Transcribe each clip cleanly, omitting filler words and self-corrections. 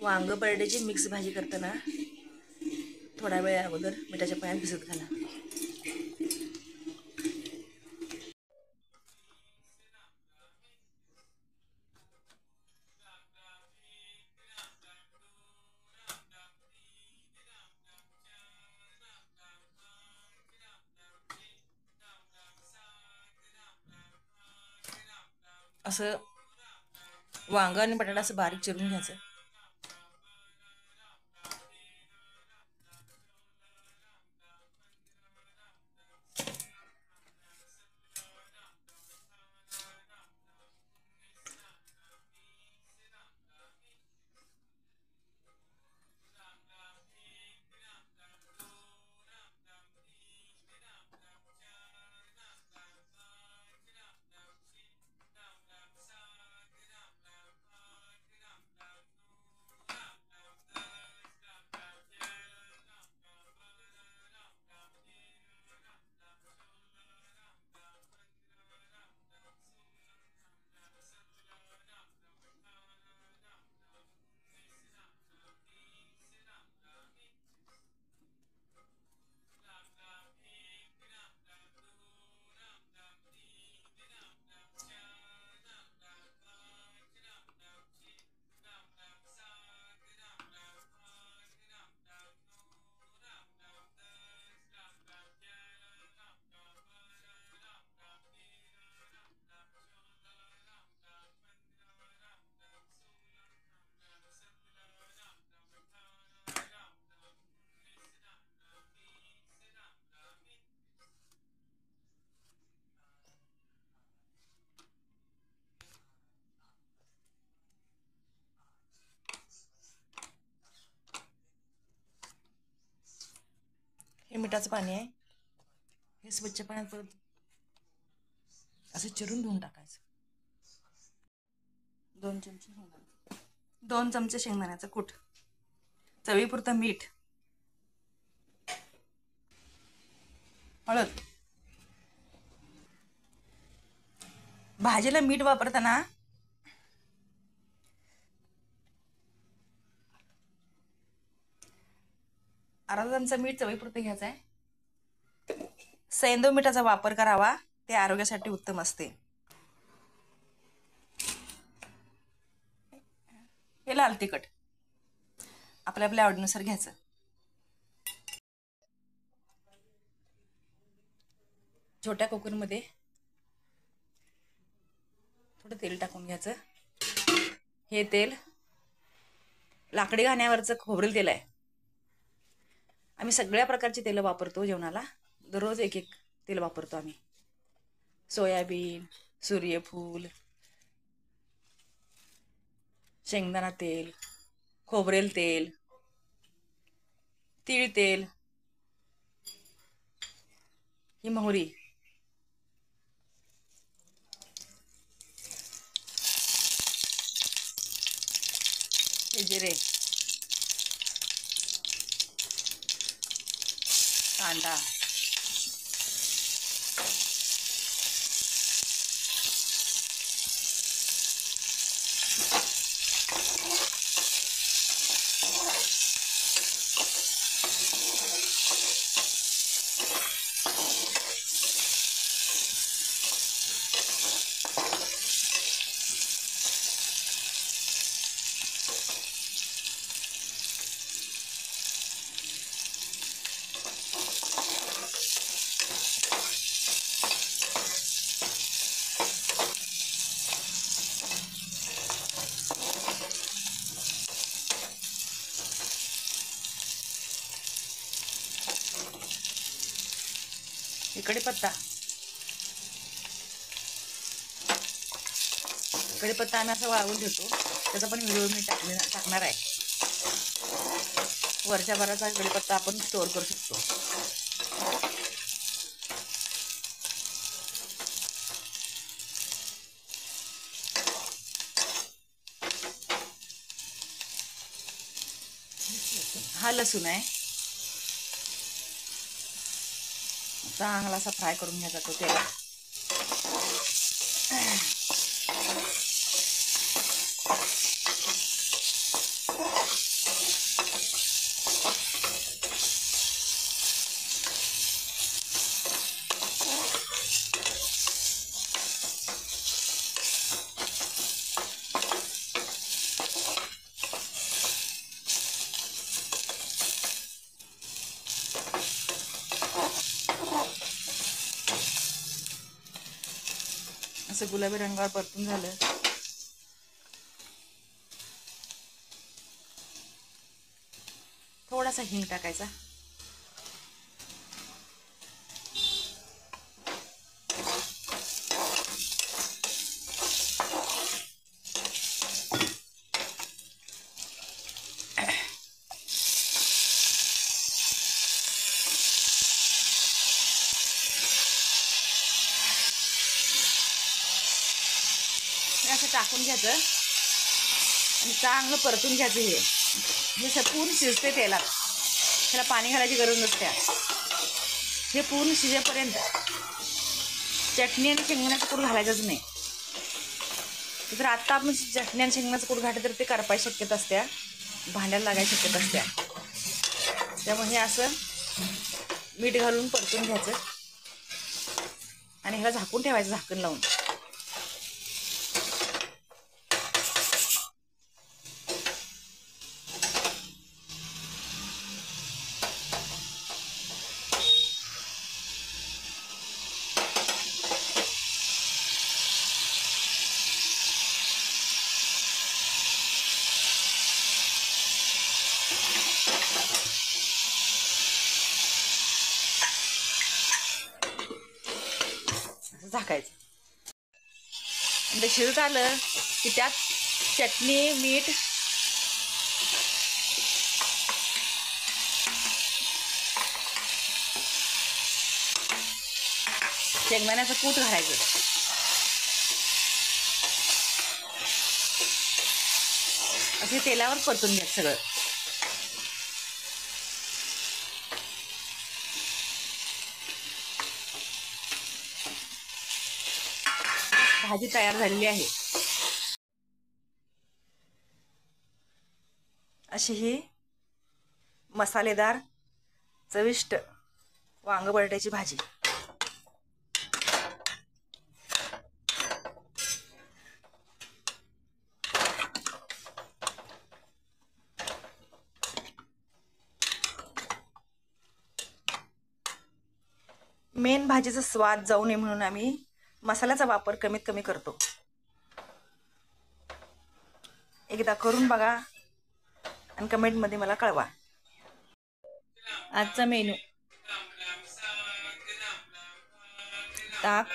वांग बटाट्याची मिक्स भाजी करताना थोडा वेळ अगोदर मिठाच्या पाण्यात भिजत घाला. असं वांग आणि बटाटा असं बारीक चिरून घ्यायचं. हे मिठाचं पाणी आहे. हे स्वच्छ पाण्यात परत असं चिरून धुवून टाकायचं. 2 चमचे शेंगदाण्याचं कूट, चवीपुरतं मीठ, हळद. भाजीला मीठ वापरताना अर्धा चमचा मीठ चवीपुरतं घ्यायचं आहे. सैंधव मिठाचा वापर करावा, ते आरोग्यासाठी उत्तम असते. हे लाल तिखट आपल्या आपल्या आवडीनुसार घ्यायचं. छोट्या कुकरमध्ये थोडं तेल टाकून घ्यायचं. हे तेल लाकडी घाण्यावरचं खोबरेल तेल आहे. आम्ही सगळ्या प्रकारची तेलं वापरतो जेवणाला. दररोज एक एक तेल वापरतो आम्ही. सोयाबीन, सूर्यफूल, शेंगदाणा तेल, खोबरेल तेल, तीळ तेल, ही मोहरी, हे जिरे, कांदा, कढीपत्ता. कढीपत्ता आम्ही असं वाळवून ठेवतो. त्याचा पण व्हिडिओ मी टाकणार आहे. वर्षभराचा कढीपत्ता आपण स्टोअर करू शकतो. हा लसूण आहे. चांगला असा फ्राय करून घ्यायचा तो तेलात. असं गुलाबी रंगावर परतून झालं थोडासा हिंग टाकायचा. असं टाकून घ्यायचं आणि चांगलं परतून घ्यायचं. हे पूर्ण शिजते तेलात, त्याला पाणी घालायची गरज नसते. हे पूर्ण शिजेपर्यंत चटणी आणि शेंगदाण्याचं कूट घालायचंच नाही. जर आत्ता आपण चटणी आणि शेंगदाण्याचं कूट घातलं तर ते करपायची शक्यता असते, भांड्याला लागायची शक्यता असते. त्यामुळे हे असं मीठ घालून परतून घ्यायचं आणि ह्याला झाकून ठेवायचं, झाकण लावून. झाकायचं. ते शिजत आलं की त्यात चटणी, मीठ, शेंगदाण्याचं कूट घालायचं. असे तेलावर परतून घ्या सगळं. भाजी तयार झालेली आहे. अशी ही मसालेदार चविष्ट वांग बटाट्याची भाजी. मेन भाजीचा स्वाद जाऊ नये म्हणून आम्ही मसाल्याचा वापर कमीत कमी करतो. एकदा करून बघा आणि कमेंटमध्ये मला कळवा. आजचा मेनू: ताक,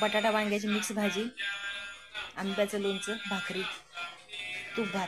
बटाटा वांग्याची मिक्स भाजी, आंब्याचं लोणचं, भाकरी, तूप भात.